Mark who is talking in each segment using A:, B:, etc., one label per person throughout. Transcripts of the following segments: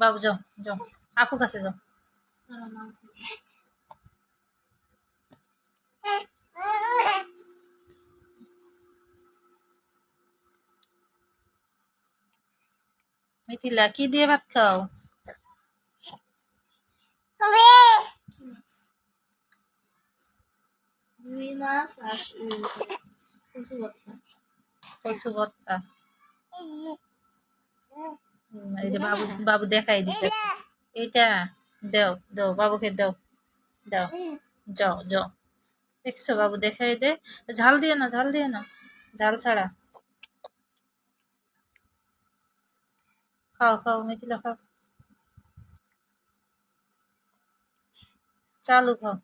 A: বাবু যাও যাও, আপু কাছে যাও। মিথিলা কি দিয়ে ভাত খাও?
B: রুই মাছ আর কচু ভর্তা।
A: কচু ভর্তা। এই যে বাবু বাবু দেখাই দিতে, এইটা দাও দাও বাবুকে দাও দাও, যাও যাও। দেখছো বাবু দেখাই দে, ঝাল দিয়ে না ঝাল দিয়ে না, ঝাল ছাড়া। খাও খাও মিথিলা খাও, চালু খাও।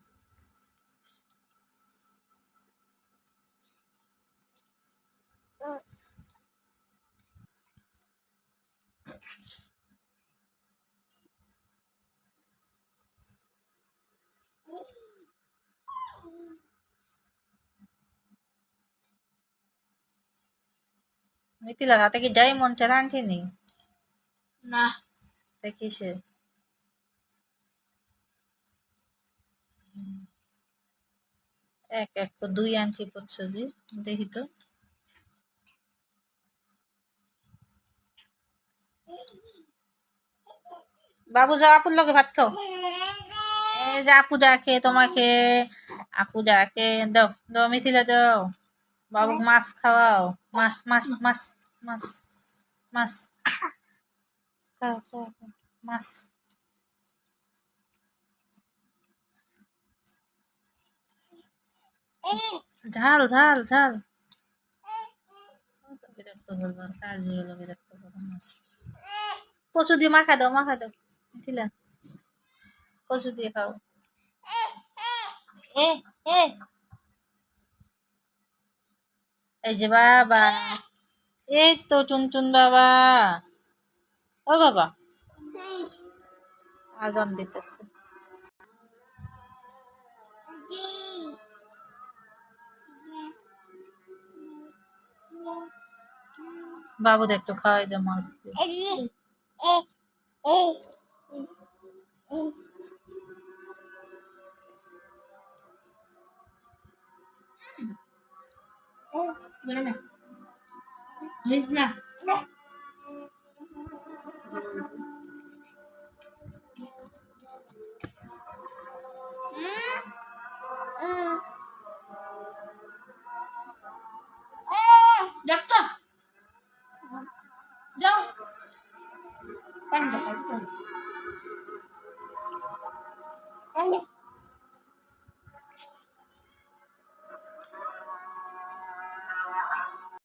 A: মিথিলার হাতে কি ডায়মন্ডটা আনছিনি?
B: না,
A: কিসে? এক এক দুই আনছি করছো জি, দেখি তো। বাবু যাও আপুর লগে ভাত খাও। এই যে আপু ডাকে তোমাকে, আপু ডাকে, দাও দাও মিথিলা দাও। বাবু মাছ খাওয়াও, মাছ মাছ মাছ মাছ মাছ খাও খাও খাও, মাছ। ঝাল ঝাল ঝাল। বিরক্ত করবো, কাজই হলো বিরক্ত করবো। কচু দিয়ে মাখা দাও মাখা দাও মিথিলা, কচু দিয়ে খাও। এ এ এই যে বাবা, এই তো টুনটুন বাবা। ও বাবা আজান দিতেছে। বাবুদের একটু খাওয়াই দাও মাছ দিয়ে।
B: যাও পানি ঢাকা দিতে